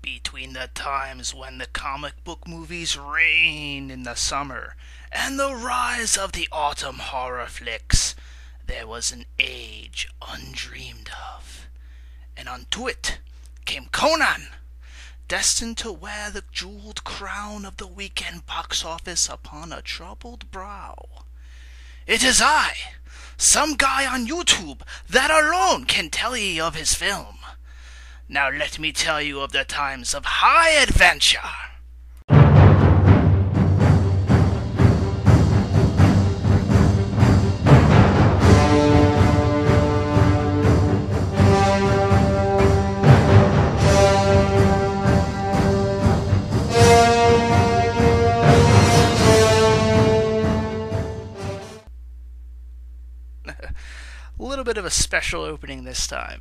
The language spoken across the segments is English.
Between the times when the comic book movies reign in the summer and the rise of the autumn horror flicks, there was an age undreamed of. And unto it came Conan, destined to wear the jeweled crown of the weekend box office upon a troubled brow. It is I, some guy on YouTube, that alone can tell ye of his film. Now let me tell you of the times of high adventure. A little bit of a special opening this time.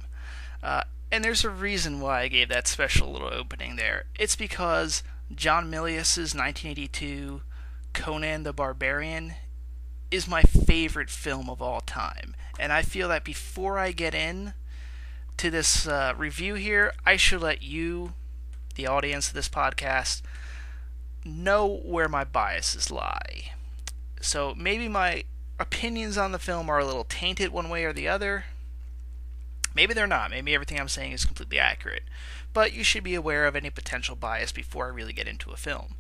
And there's a reason why I gave that special little opening there. It's because John Milius's 1982 Conan the Barbarian is my favorite film of all time. And I feel that before I get in to this review here, I should let you, the audience of this podcast, know where my biases lie. So maybe my opinions on the film are a little tainted one way or the other. Maybe they're not. Maybe everything I'm saying is completely accurate. But you should be aware of any potential bias before I really get into a film.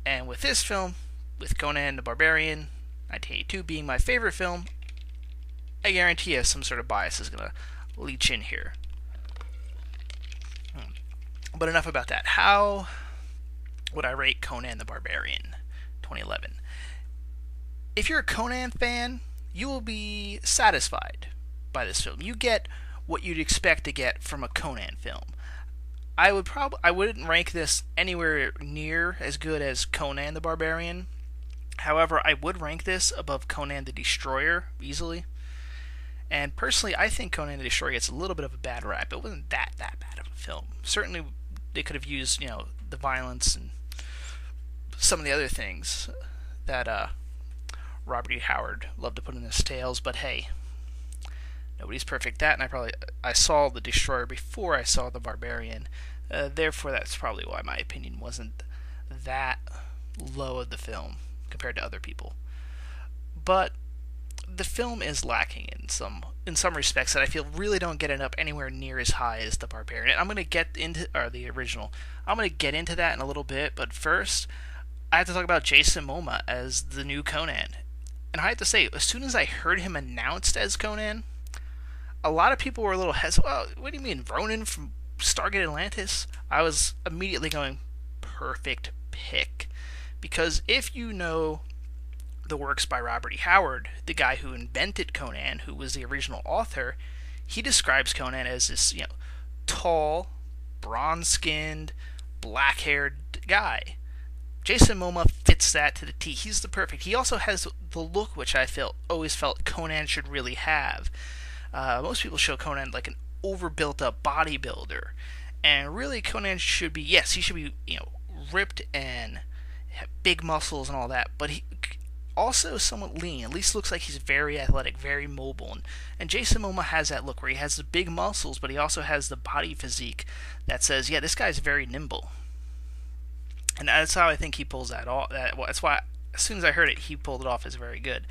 And with this film, with Conan the Barbarian, 1982 being my favorite film, I guarantee you some sort of bias is going to leach in here. But enough about that. How would I rate Conan the Barbarian 2011? If you're a Conan fan, you will be satisfied by this film. You get what you'd expect to get from a Conan film. I wouldn't rank this anywhere near as good as Conan the Barbarian. However, I would rank this above Conan the Destroyer easily. And personally, I think Conan the Destroyer gets a little bit of a bad rap. It wasn't that bad of a film. Certainly, they could have used, the violence and some of the other things that Robert E. Howard loved to put in his tales. But hey, nobody's perfect. That, and I saw the Destroyer before I saw the Barbarian. Therefore, that's probably why my opinion wasn't that low of the film compared to other people. But the film is lacking in some respects that I feel really don't get it up anywhere near as high as the Barbarian. I'm going to get into the original. I'm going to get into that in a little bit, but first I have to talk about Jason Momoa as the new Conan. And I have to say, as soon as I heard him announced as Conan, a lot of people were a little hesitant. Well, what do you mean, Ronan from Stargate Atlantis? I was immediately going, perfect pick. Because if you know the works by Robert E. Howard, the guy who invented Conan, who was the original author, he describes Conan as this, tall, bronze-skinned, black-haired guy. Jason Momoa fits that to the T. He's the perfect. He also has the look which I always felt Conan should really have. Most people show Conan like an overbuilt-up bodybuilder, and really Conan should be, yes, he should be, ripped and have big muscles and all that, but he also somewhat lean. At least looks like he's very athletic, very mobile, and Jason Momoa has that look where he has the big muscles, but he also has the body physique that says, yeah, this guy's very nimble, and that's how I think he pulls that off. That's why as soon as I heard it, he pulled it off as very good.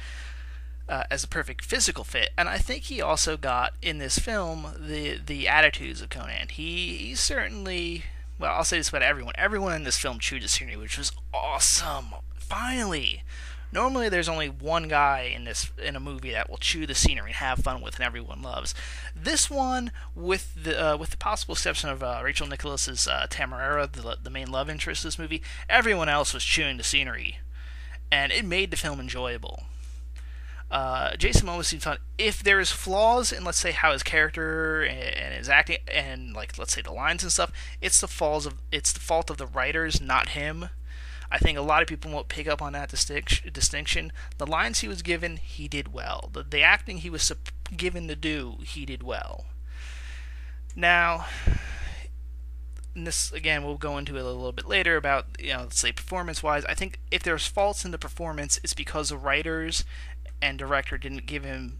As a perfect physical fit, and I think he also got in this film the attitudes of Conan. He certainly, well, I'll say this about everyone. Everyone in this film chewed the scenery, which was awesome. Finally, normally there's only one guy in a movie that will chew the scenery and have fun with, and everyone loves. This one, with the possible exception of Rachel Nicholas's Tamara, the main love interest of this movie, everyone else was chewing the scenery, and it made the film enjoyable. Jason Momoa seems fun. If there's flaws in, let's say, how his character and his acting and, like, let's say the lines and stuff, it's the fault of the writers, not him. I think a lot of people won't pick up on that distinction. The lines he was given, he did well. The acting he was given to do, he did well. Now, and this, again, we'll go into it a little bit later about, let's say, performance-wise. I think if there's faults in the performance, it's because the writers and director didn't give him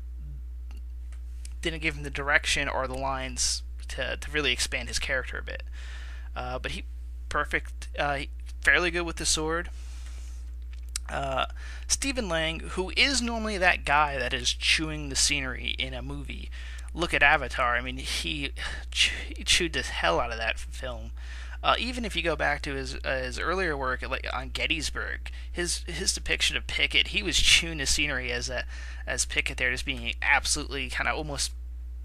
the direction or the lines to really expand his character a bit. But perfect, fairly good with the sword. Stephen Lang, who is normally that guy that is chewing the scenery in a movie. Look at Avatar. I mean, he chewed the hell out of that film. Even if you go back to his earlier work, like on Gettysburg, his depiction of Pickett, he was chewing the scenery as Pickett there, just being absolutely kind of almost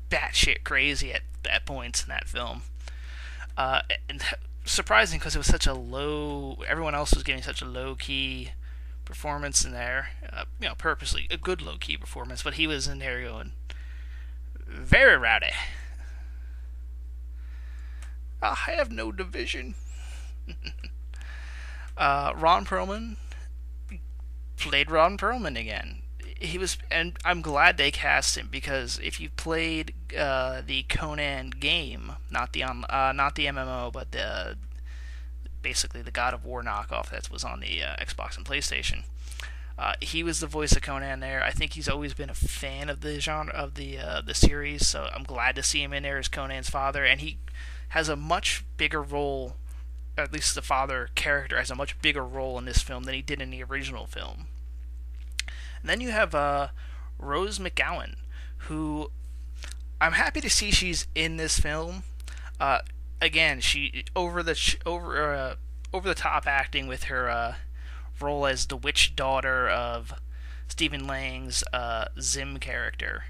batshit crazy at points in that film. And surprising because it was such a low. Everyone else was getting such a low key performance in there. Purposely a good low key performance, but he was in there going very rowdy. I have no division. Ron Perlman played Ron Perlman again. And I'm glad they cast him, because if you played the Conan game, not the MMO, but basically the God of War knockoff that was on the Xbox and PlayStation, he was the voice of Conan there. I think he's always been a fan of the genre of the series, so I'm glad to see him in there as Conan's father, and he has a much bigger role. At least the father character has a much bigger role in this film than he did in the original film. And then you have Rose McGowan, who I'm happy to see she's in this film. Again, she over the top acting with her role as the witch daughter of Stephen Lang's Zim character,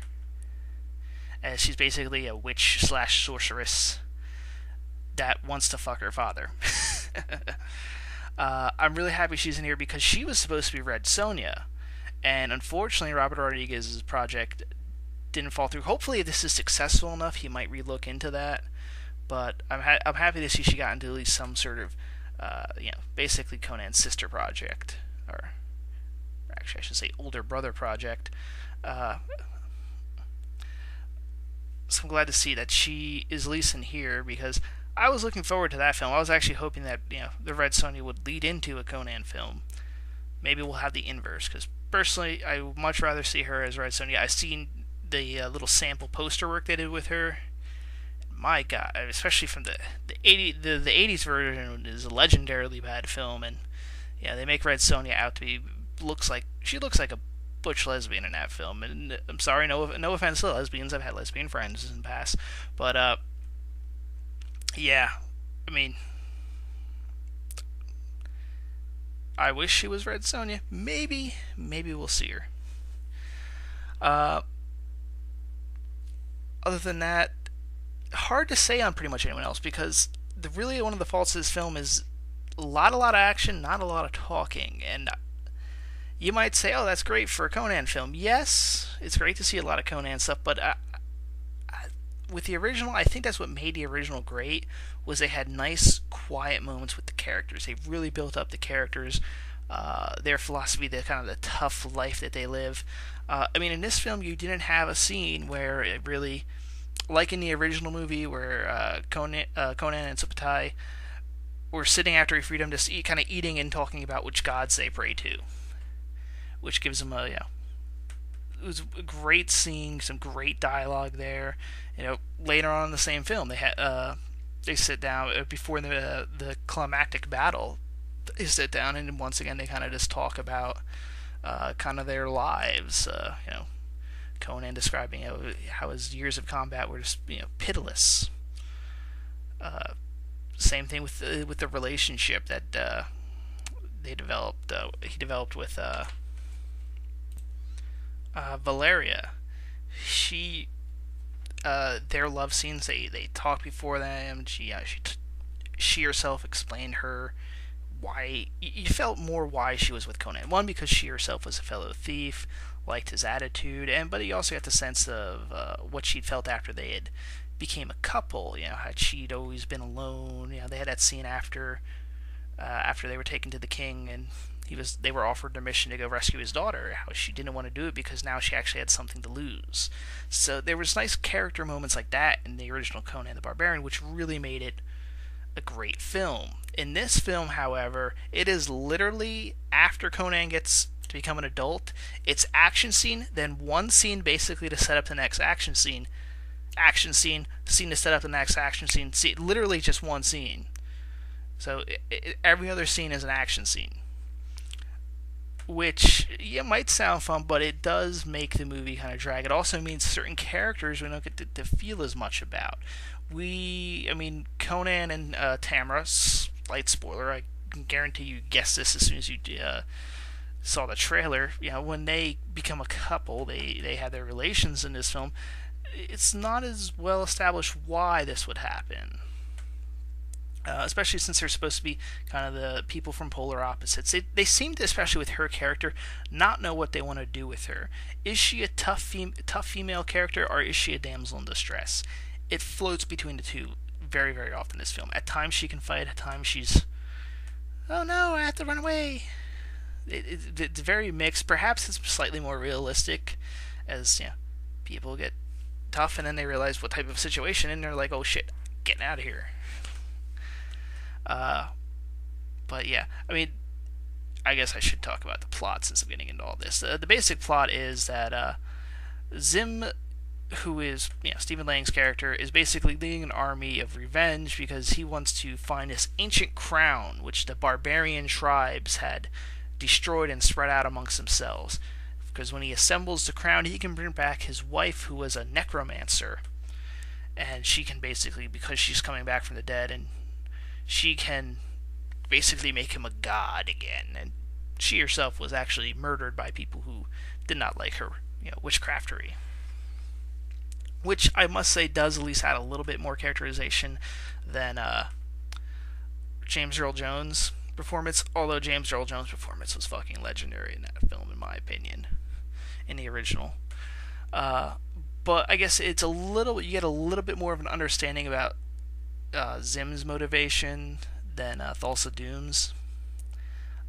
as she's basically a witch / sorceress that wants to fuck her father. I'm really happy she's in here because she was supposed to be Red Sonja, and unfortunately Robert Rodriguez's project didn't fall through. Hopefully this is successful enough, he might relook into that. But I'm happy to see she got into at least some sort of, basically Conan's sister project, or actually I should say older brother project. So I'm glad to see that she is at least in here, because I was looking forward to that film. I was actually hoping that the Red Sonja would lead into a Conan film. Maybe we'll have the inverse, because personally I would much rather see her as Red Sonja. I've seen the little sample poster work they did with her. My God, especially from the 80s version is a legendarily bad film, and they make Red Sonja out to be she looks like a butch lesbian in that film. And I'm sorry, no offense to lesbians, I've had lesbian friends in the past, but I mean, I wish she was Red Sonja. Maybe we'll see her. Other than that, hard to say on pretty much anyone else, because really one of the faults of this film is a lot of action, not a lot of talking. And you might say, oh, that's great for a Conan film. Yes, it's great to see a lot of Conan stuff, but with the original, I think that's what made the original great, was they had nice, quiet moments with the characters. They really built up the characters, their philosophy, the kind of the tough life that they live. In this film, you didn't have a scene where it really, like in the original movie, where Conan and Subutai were sitting after freedom, just kind of eating and talking about which gods they pray to, which gives them it was a great scene, some great dialogue there. Later on in the same film, they sit down before the climactic battle. They sit down, and once again they kind of just talk about kind of their lives. Conan describing how his years of combat were just pitiless. Same thing with the relationship that they developed. He developed with Valeria. Their love scenes. They talked before them. She herself explained why you felt more why she was with Conan. One, because she herself was a fellow thief, liked his attitude, but you also got the sense of what she'd felt after they had became a couple. How she'd always been alone. They had that scene after they were taken to the king, and they were offered their mission to go rescue his daughter. How she didn't want to do it because now she actually had something to lose. So there was nice character moments like that in the original Conan the Barbarian, which really made it a great film. In this film, however, it is literally after Conan gets to become an adult. It's action scene, then one scene basically to set up the next action scene to set up the next action scene. Literally just one scene. So every other scene is an action scene, which yeah might sound fun, but it does make the movie kind of drag. It also means certain characters we don't get to feel as much about. I mean, Conan and Tamara. Slight spoiler. I can guarantee you guessed this as soon as you saw the trailer. You know, when they become a couple, they have their relations in this film. It's not as well established why this would happen. Especially since they're supposed to be kind of the people from polar opposites. They seem to, especially with her character, not know what they want to do with her. Is she a tough female character, or is she a damsel in distress? It floats between the two very, very often in this film. At times she can fight, at times she's, oh no, I have to run away. It's very mixed. Perhaps it's slightly more realistic, as you know, people get tough and then they realize what type of situation, and they're like, oh shit, getting out of here. But yeah, I mean, I guess I should talk about the plot since I'm getting into all this. The basic plot is that Zim, who is Stephen Lang's character, is basically leading an army of revenge because he wants to find this ancient crown which the barbarian tribes had destroyed and spread out amongst themselves. Because when he assembles the crown, he can bring back his wife, who was a necromancer, and she can basically, because she's coming back from the dead, and she can basically make him a god again. And she herself was actually murdered by people who did not like her, witchcraftery. Which I must say does at least add a little bit more characterization than James Earl Jones' performance. Although James Earl Jones' performance was fucking legendary in that film, in my opinion, in the original. But I guess you get a little bit more of an understanding about Zim's motivation than Thulsa Doom's.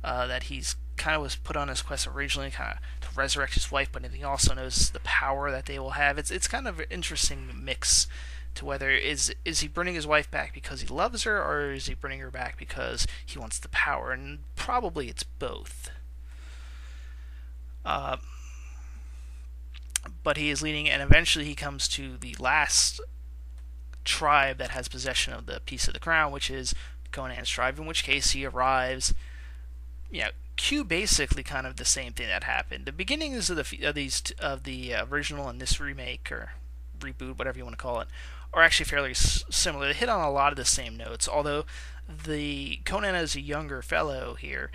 That he's kind of was put on his quest originally kind of to resurrect his wife, but he also knows the power that they will have. It's kind of an interesting mix to whether is he bringing his wife back because he loves her, or is he bringing her back because he wants the power, and probably it's both. But he is leading, and eventually he comes to the last tribe that has possession of the piece of the crown, which is Conan's tribe, in which case he arrives. Cue basically kind of the same thing that happened. The beginnings of the original and this remake or reboot, whatever you want to call it, are actually fairly similar. They hit on a lot of the same notes, although the Conan as a younger fellow here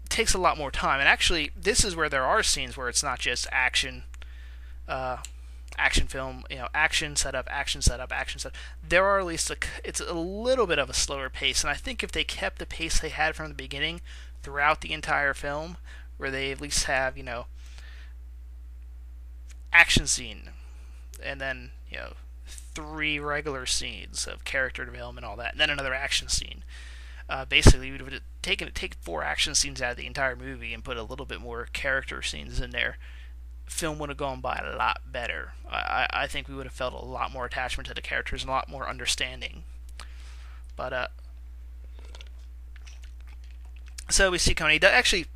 takes a lot more time. And actually, this is where there are scenes where it's not just action film, action setup, action setup, action setup. There are at least it's a little bit of a slower pace, and I think if they kept the pace they had from the beginning throughout the entire film, where they at least have action scene, and then 3 regular scenes of character development, all that, and then another action scene. Basically, we would have take 4 action scenes out of the entire movie and put a little bit more character scenes in there. Film would have gone by a lot better. I think we would have felt a lot more attachment to the characters and a lot more understanding. But so we see Conan. Actually,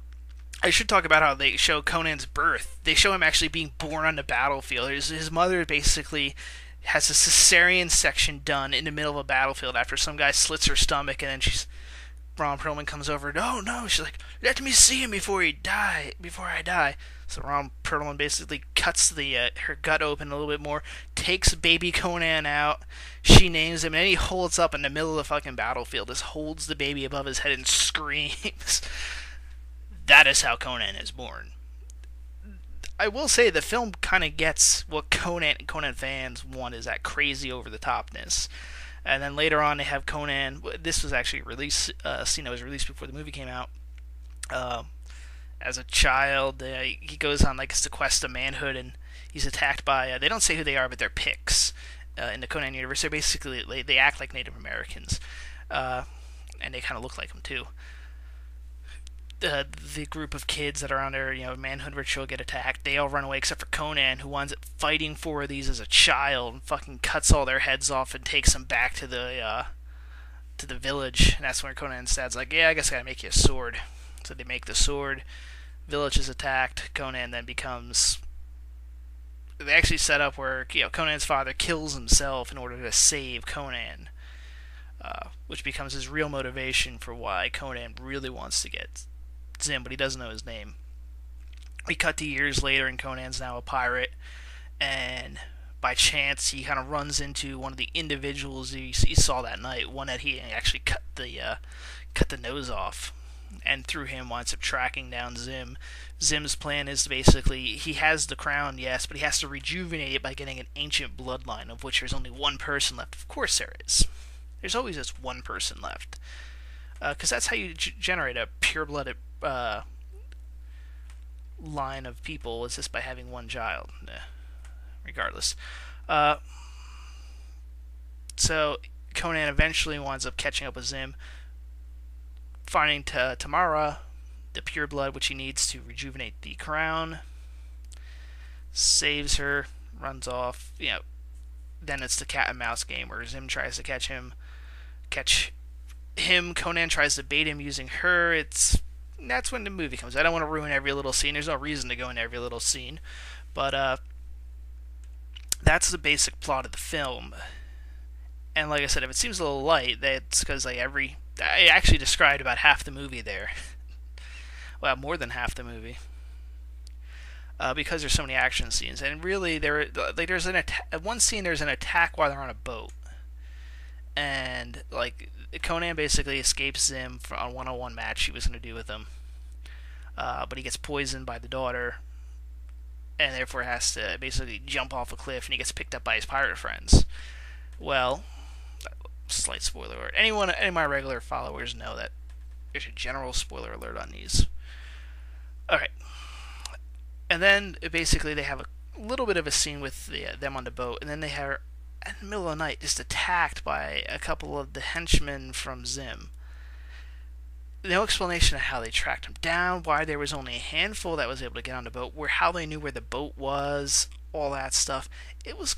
I should talk about how they show Conan's birth. They show him actually being born on the battlefield. His mother basically has a cesarean section done in the middle of a battlefield after some guy slits her stomach, and then Ron Perlman comes over. No, she's like, let me see him before I die. So Ron Perlman basically cuts her gut open a little bit more, takes baby Conan out. She names him, and then he holds up in the middle of the fucking battlefield, just holds the baby above his head and screams. That is how Conan is born. I will say the film kind of gets what Conan fans want, is that crazy over-the-topness. And then later on they have Conan. This was actually a scene that was released before the movie came out. As a child, he goes on like a quest of manhood, and he's attacked by, they don't say who they are, but they're Picts in the Conan universe. They're basically, they act like Native Americans, and they kind of look like them too. The group of kids that are on their manhood ritual get attacked. They all run away except for Conan, who winds up fighting 4 of these as a child and fucking cuts all their heads off and takes them back to the village. And that's when Conan's dad's like, yeah, I guess I gotta make you a sword. So they make the sword. Village is attacked. Conan then becomes. They actually set up where Conan's father kills himself in order to save Conan. which becomes his real motivation for why Conan really wants to get Zim, but he doesn't know his name. We cut to years later, and Conan's now a pirate, and by chance he kind of runs into one of the individuals he saw that night, one that he actually cut the nose off, and through him winds up tracking down Zim. Zim's plan is basically, he has the crown, yes, but he has to rejuvenate it by getting an ancient bloodline, of which there's only one person left. Of course there is. There's always just one person left. Because that's how you generate a pure-blooded line of people, is just by having one child. Regardless. So Conan eventually winds up catching up with Zim, finding Tamara, the pure blood which he needs to rejuvenate the crown, saves her, runs off. Then it's the cat and mouse game where Zim tries to catch him. Conan tries to bait him using her. That's when the movie comes. I don't want to ruin every little scene. There's no reason to go into every little scene, but that's the basic plot of the film. And like I said, if it seems a little light, that's because I actually described about half the movie there. Well, more than half the movie. Because there's so many action scenes, and really there's one scene, there's an attack while they're on a boat, and Conan basically escapes Zim for a one-on-one match he was going to do with him, but he gets poisoned by the daughter, and therefore has to basically jump off a cliff, and he gets picked up by his pirate friends. Well, slight spoiler alert. Any of my regular followers know that there's a general spoiler alert on these. Alright. And then, basically, they have a little bit of a scene with them on the boat, and then they are, in the middle of the night, just attacked by a couple of the henchmen from Zim. No explanation of how they tracked him down, why there was only a handful that was able to get on the boat, how they knew where the boat was, all that stuff. It was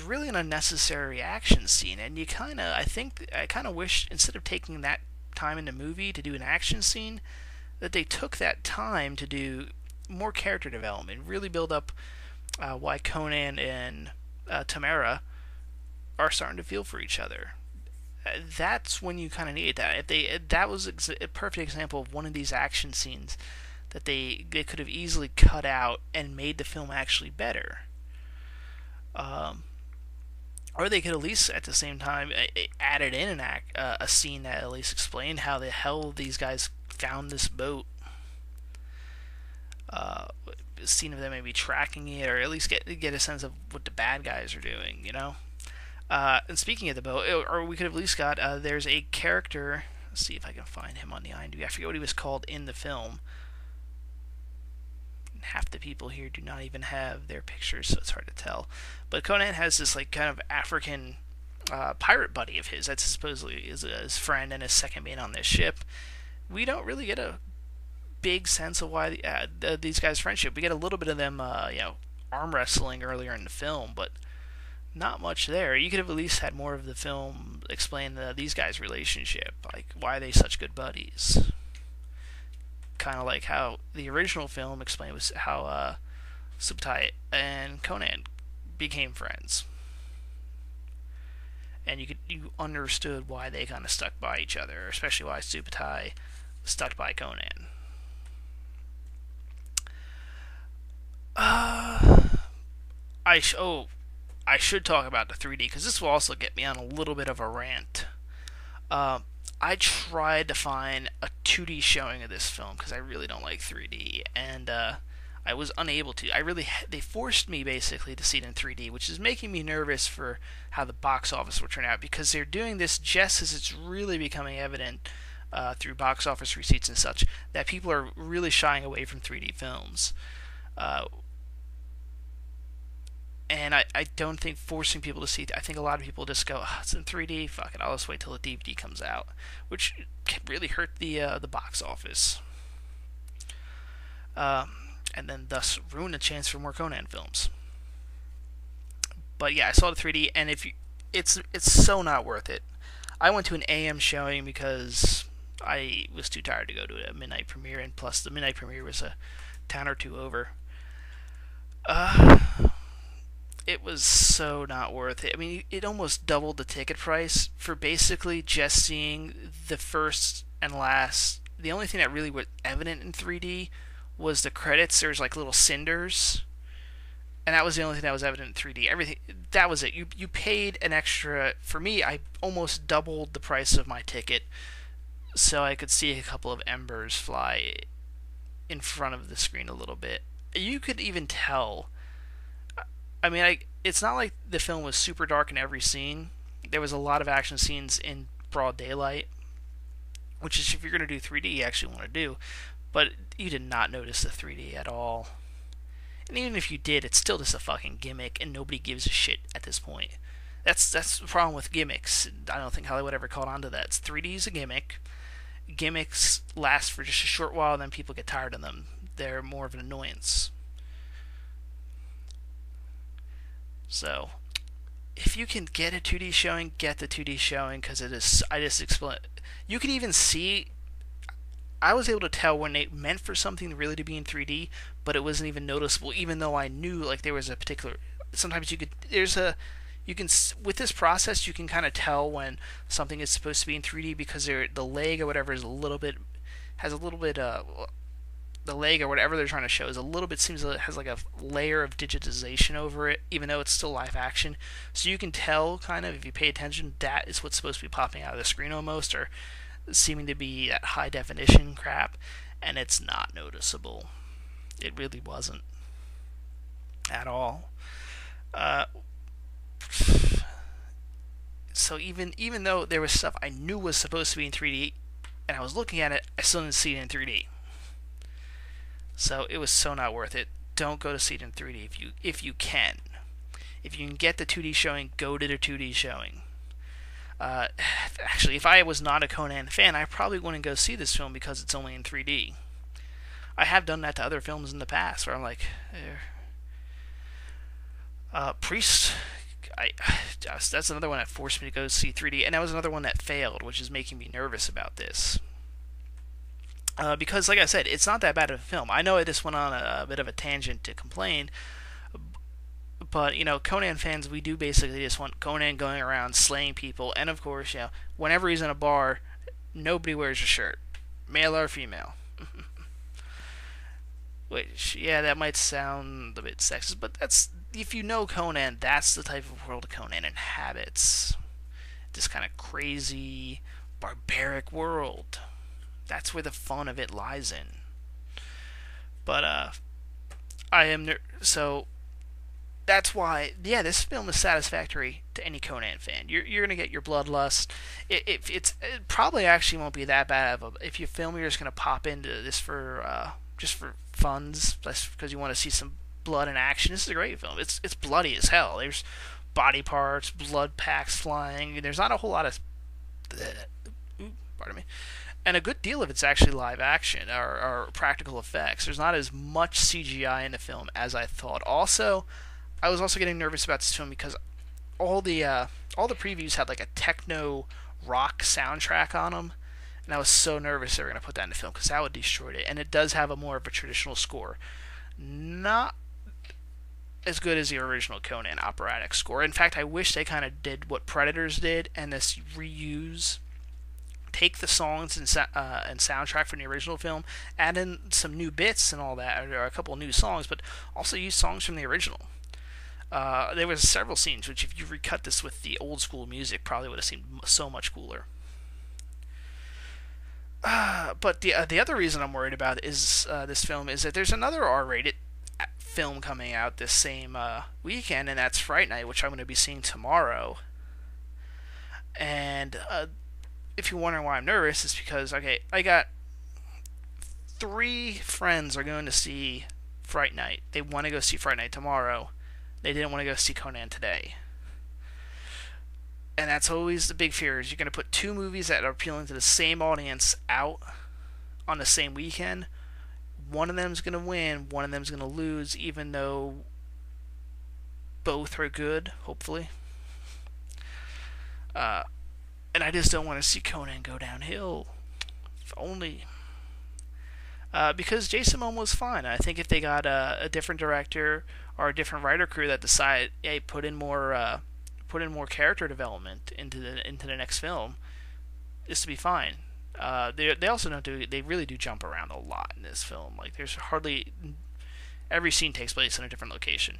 really an unnecessary action scene, and I kind of wish, instead of taking that time in the movie to do an action scene, that they took that time to do more character development, really build up why Conan and Tamara are starting to feel for each other. That's when you kind of need that. That was a perfect example of one of these action scenes that they could have easily cut out and made the film actually better. Or they could at least, at the same time, added in a scene that at least explained how the hell these guys found this boat. A scene of them maybe tracking it, or at least get a sense of what the bad guys are doing, And speaking of the boat, or we could have at least got, there's a character, let's see if I can find him on the IMDb. I forget what he was called in the film. Half the people here do not even have their pictures, so it's hard to tell. But Conan has this kind of African pirate buddy of his. That's supposedly his friend and his second mate on this ship. We don't really get a big sense of why these guys' friendship. We get a little bit of them, arm wrestling earlier in the film, but not much there. You could have at least had more of the film explain these guys' relationship, like why are they such good buddies. Kind of like how the original film explained was how Subtai and Conan became friends, and you understood why they kind of stuck by each other, especially why Subtai stuck by Conan. I should talk about the 3D, because this will also get me on a little bit of a rant. I tried to find a 2D showing of this film because I really don't like 3D, and I was unable to. They forced me basically to see it in 3D, which is making me nervous for how the box office will turn out, because they're doing this just as it's really becoming evident through box office receipts and such that people are really shying away from 3D films. And I don't think forcing people to see it, I think a lot of people just go, it's in 3D, fuck it, I'll just wait till the DVD comes out, which can really hurt the box office. And then thus ruin a chance for more Conan films. But yeah, I saw the 3D, and it's so not worth it. I went to an AM showing because I was too tired to go to a midnight premiere, and plus the midnight premiere was a town or two over. It was so not worth it. I mean, it almost doubled the ticket price for basically just seeing the first and last. The only thing that really was evident in 3D was the credits. There was like little cinders, and that was the only thing that was evident in 3D. Everything that was it. You paid an extra. For me, I almost doubled the price of my ticket so I could see a couple of embers fly in front of the screen a little bit. You could even tell. I mean, it's not like the film was super dark in every scene. There was a lot of action scenes in broad daylight, which is if you're going to do 3D, you actually want to do. But you did not notice the 3D at all. And even if you did, it's still just a fucking gimmick, and nobody gives a shit at this point. That's the problem with gimmicks. I don't think Hollywood ever caught on to that. 3D is a gimmick. Gimmicks last for just a short while, and then people get tired of them. They're more of an annoyance. So, if you can get a 2D showing, get the 2D showing, because it is. I just explain. You can even see. I was able to tell when they meant for something really to be in 3D, but it wasn't even noticeable, even though I knew like there was a particular. Sometimes you could. You can with this process you can kind of tell when something is supposed to be in 3D because the leg or whatever is a little bit has a little bit the leg or whatever they're trying to show is a little bit seems it has like a layer of digitization over it, even though it's still live action. So you can tell kind of if you pay attention that is what's supposed to be popping out of the screen almost, or seeming to be that high definition crap, and it's not noticeable. It really wasn't at all. So even though there was stuff I knew was supposed to be in 3D, and I was looking at it, I still didn't see it in 3D. So it was so not worth it. Don't go to see it in 3D if you can. If you can get the 2D showing, go to the 2D showing. Actually, if I was not a Conan fan, I probably wouldn't go see this film because it's only in 3D. I have done that to other films in the past where I'm like, Priest. That's another one that forced me to go see 3D, and that was another one that failed, which is making me nervous about this. Because, like I said, it's not that bad of a film. I know I just went on a bit of a tangent to complain, but, Conan fans, we do basically just want Conan going around slaying people, and of course, whenever he's in a bar, nobody wears a shirt, male or female. Which, that might sound a bit sexist, but if you know Conan, that's the type of world Conan inhabits. This kind of crazy, barbaric world. That's where the fun of it lies in. But, so, that's why, this film is satisfactory to any Conan fan. You're going to get your bloodlust. It probably actually won't be that bad if you film, you're just going to pop into this for, just for funds, just because you want to see some blood and action. This is a great film. It's bloody as hell. There's body parts, blood packs flying. There's not a whole lot of, pardon me, and a good deal of it's actually live action or practical effects. There's not as much CGI in the film as I thought. Also, I was also getting nervous about this film because all the previews had like a techno rock soundtrack on them. And I was so nervous they were going to put that in the film because that would destroy it. And it does have a more of a traditional score. Not as good as the original Conan operatic score. In fact, I wish they kind of did what Predators did and this take the songs and soundtrack from the original film, add in some new bits and all that, or a couple of new songs, but also use songs from the original. There was several scenes which, if you recut this with the old school music, probably would have seemed so much cooler. But the other reason I'm worried about is this film is that there's another R-rated film coming out this same weekend, and that's Fright Night, which I'm going to be seeing tomorrow. And if you're wondering why I'm nervous, it's because, I got 3 friends are going to see Fright Night. They want to go see Fright Night tomorrow. They didn't want to go see Conan today. And that's always the big fear, is you're going to put 2 movies that are appealing to the same audience out on the same weekend. One of them's going to win, one of them's going to lose, even though both are good, hopefully. And I just don't want to see Conan go downhill. If only. because Jason Momoa was fine. I think if they got a different director or a different writer crew that decide, hey, put in more character development into the next film, this would be fine. They also don't do they really do jump around a lot in this film. Like there's hardly every scene takes place in a different location.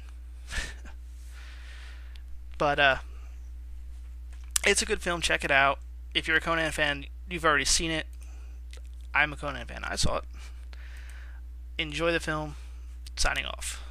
But it's a good film. Check it out. If you're a Conan fan, you've already seen it. I'm a Conan fan. I saw it. Enjoy the film. Signing off.